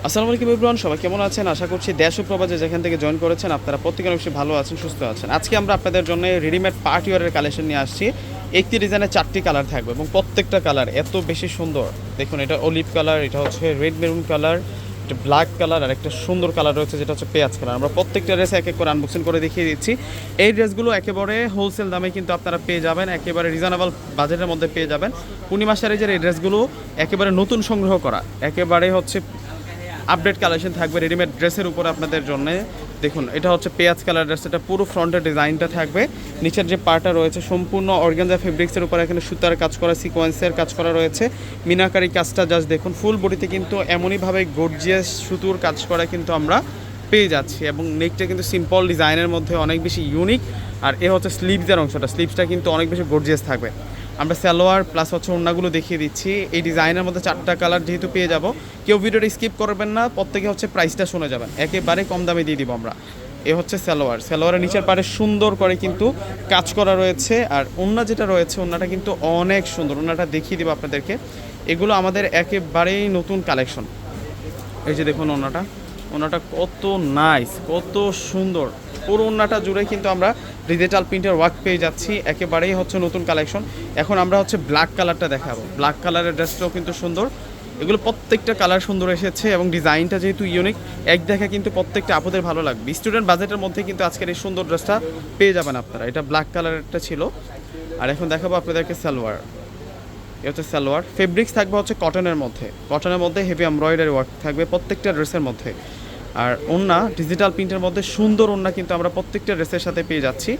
আসসালামু আলাইকুম এভরিওয়ান, সবাই কেমন আছেন? আশা করছি দেশ ও প্রবাসে যেখান থেকে জয়েন করেছেন আপনারা প্রত্যেকে অবশ্যই ভালো আছেন, সুস্থ আছেন। আজকে আমরা আপনাদের জন্য রেডিমেড পার্টি ওয়্যারের কালেকশন নিয়ে আসছি। একটি ডিজাইনের 4টি কালার থাকবে এবং প্রত্যেকটা কালার এত বেশি সুন্দর। দেখুন, এটা অলিভ কালার, এটা হচ্ছে রেড মেরুন কালার, এটা ব্ল্যাক কালার, আর একটা সুন্দর কালার রয়েছে যেটা হচ্ছে পেঁয়াজ কালার। আমরা প্রত্যেকটা ড্রেস এক এক করে আনবক্সিং করে দেখিয়ে দিচ্ছি। এই ড্রেসগুলো একেবারে হোলসেল দামে কিন্তু আপনারা পেয়ে যাবেন, একেবারে রিজনেবল বাজেটের মধ্যে পেয়ে যাবেন। পূর্ণিমা শাড়িজের এই ড্রেসগুলো একেবারে নতুন সংগ্রহ করা, একেবারে হচ্ছে আপডেট কালেকশন থাকবে রেডিমেড ড্রেসের উপর আপনাদের জন্য। দেখুন, এটা হচ্ছে পেঁয়াজ কালার ড্রেস, এটা পুরো ফ্রন্টের ডিজাইনটা থাকবে। নিচের যে পার্টটা রয়েছে সম্পূর্ণ অর্গানজা ফেব্রিক্সের উপর এখানে সুতার কাজ করা, সিকোয়েন্সের কাজ করা রয়েছে, মিনাকারি কাজটা জাস্ট দেখুন। ফুল বডিতে কিন্তু এমনইভাবে গর্জিয়াস সুতোর কাজ করা কিন্তু আমরা পেয়ে যাচ্ছি এবং নেকটা কিন্তু সিম্পল ডিজাইনের মধ্যে অনেক বেশি ইউনিক। আর এ হচ্ছে স্লিভসের অংশটা, স্লিভসটা কিন্তু অনেক বেশি গর্জিয়াস থাকবে। আমরা সালোয়ার প্লাস হচ্ছে ওড়নাগুলো দেখিয়ে দিচ্ছি। এই ডিজাইনের মধ্যে 4টা কালার যেহেতু পেয়ে যাব, কেউ ভিডিওটা স্কিপ করবেন না, প্রত্যেকে হচ্ছে প্রাইসটা শুনে যাবেন, একেবারে কম দামে দিয়ে দিব আমরা। এ হচ্ছে সালোয়ারের নিচের পাড়ে সুন্দর করে কিন্তু কাজ করা রয়েছে। আর ওড়না যেটা রয়েছে, ওড়নাটা কিন্তু অনেক সুন্দর, ওড়নাটা দেখিয়ে দিব আপনাদেরকে। এগুলো আমাদের একেবারেই নতুন কালেকশন। এই যে দেখুন ওড়নাটা কত নাইস, কত সুন্দর। পুরো ওড়নাটা জুড়ে কিন্তু আমরা ডিজিটাল প্রিন্টের ওয়ার্ক পেয়ে যাচ্ছি, একেবারেই হচ্ছে নতুন কালেকশন। এখন আমরা হচ্ছে ব্ল্যাক কালারটা দেখাবো। ব্ল্যাক কালারের ড্রেসটাও কিন্তু সুন্দর, এগুলো প্রত্যেকটা কালার সুন্দর এসেছে এবং ডিজাইনটা যেহেতু ইউনিক, এক দেখা কিন্তু প্রত্যেকটা আপুদের ভালো লাগবে। স্টুডেন্ট বাজেটের মধ্যে কিন্তু আজকের এই সুন্দর ড্রেসটা পেয়ে যাবেন আপনারা। এটা ব্ল্যাক কালারেরটা ছিল। আর এখন দেখাবো আপনাদেরকে সালোয়ার। এটা হচ্ছে সালোয়ার, ফেব্রিক্স থাকবে হচ্ছে কটনের মধ্যে হেভি এমব্রয়ডারি ওয়ার্ক থাকবে প্রত্যেকটা ড্রেসের মধ্যে। আর ওড়না ডিজিটাল প্রিন্টের মধ্যে সুন্দর ওড়না কিন্তু আমরা প্রত্যেকটা ড্রেসের সাথে পেয়ে যাচ্ছি।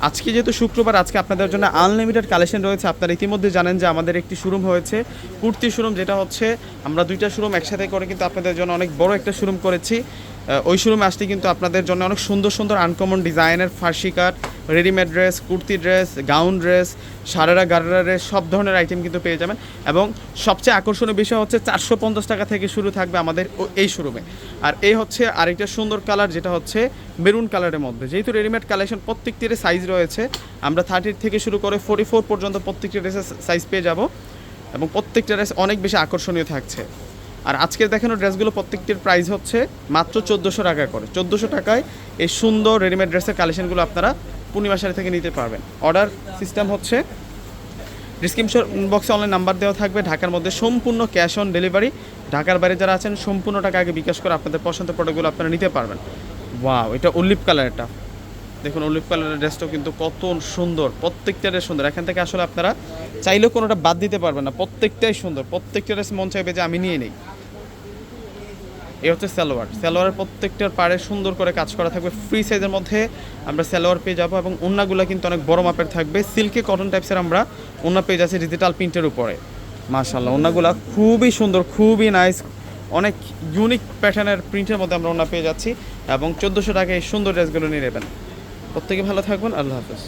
আজকে যেহেতু শুক্রবার, আজকে আপনাদের জন্য আনলিমিটেড কালেকশন রয়েছে। আপনারা ইতিমধ্যে জানেন যে আমাদের একটি শোরুম হয়েছে, কুর্তি শোরুম, যেটা হচ্ছে আমরা 2টা শোরুম একসাথে করে কিন্তু আপনাদের জন্য অনেক বড় একটা শোরুম করেছি। ওই শোরুমে আসলে কিন্তু আপনাদের জন্য অনেক সুন্দর সুন্দর আনকমন ডিজাইনের ফার্সি cut, readymade dress, kurti dress, gown dress, sharara gharara dress, সব ধরনের আইটেম কিন্তু পেয়ে যাবেন। এবং সবচেয়ে আকর্ষণীয় বিষয় হচ্ছে 450 টাকা থেকে শুরু থাকবে আমাদের এই শোরুমে। আর এই হচ্ছে আরেকটা সুন্দর কালার, যেটা হচ্ছে মেরুন কালারের মধ্যে। যেহেতু রেডিমেড কালেকশন প্রত্যেকটির সাইজ রয়েছে, আমরা 30 থেকে শুরু করে 44 পর্যন্ত প্রত্যেকটি ড্রেসের সাইজ পেয়ে যাব এবং প্রত্যেকটা ড্রেস অনেক বেশি আকর্ষণীয় থাকছে। আর আজকের দেখানো ড্রেসগুলো প্রত্যেকটির প্রাইস হচ্ছে মাত্র 1400 টাকা করে। 1400 টাকায় এই সুন্দর রেডিমেড ড্রেসের কালেকশনগুলো আপনারা পূর্ণিমা শাড়ি থেকে নিতে পারবেন। অর্ডার সিস্টেম হচ্ছে ডিসক্রিপশন বক্সে অনলাইন নাম্বার দেওয়া থাকবে। ঢাকার মধ্যে সম্পূর্ণ ক্যাশ অন ডেলিভারি, ঢাকার বাইরে যারা আছেন সম্পূর্ণ টাকা আগে বিকাশ করে আপনাদের পছন্দের প্রোডাক্টগুলো আপনারা নিতে পারবেন। ওয়াও, এটা অলিভ কালারটা দেখুন, অলিভ কালারের ড্রেসটাও কিন্তু কত সুন্দর, প্রত্যেকটা ড্রেস সুন্দর। এখান থেকে আসলে আপনারা চাইলেও কোনোটা বাদ দিতে পারবেন না, প্রত্যেকটাই সুন্দর। প্রত্যেকটা ড্রেস মন চাইবে যে আমি নিয়ে নেই। এই হচ্ছে সালোয়ারের প্রত্যেকটার পাড়ে সুন্দর করে কাজ করা থাকবে। ফ্রি সাইজের মধ্যে আমরা সালোয়ার পেয়ে যাবো এবং ওড়নাগুলো কিন্তু অনেক বড় মাপের থাকবে। সিল্কে কটন টাইপসের আমরা ওড়না পেয়ে যাচ্ছি ডিজিটাল প্রিন্টের উপরে। মাশাআল্লাহ, ওড়নাগুলো খুবই সুন্দর, খুবই নাইস, অনেক ইউনিক প্যাটার্নের প্রিন্টের মধ্যে আমরা ওড়না পেয়ে যাচ্ছি এবং 1400 টাকায় এই সুন্দর ড্রেসগুলো নিয়ে নেবেন। প্রত্যেকে ভালো থাকবেন, আল্লাহ হাফেজ।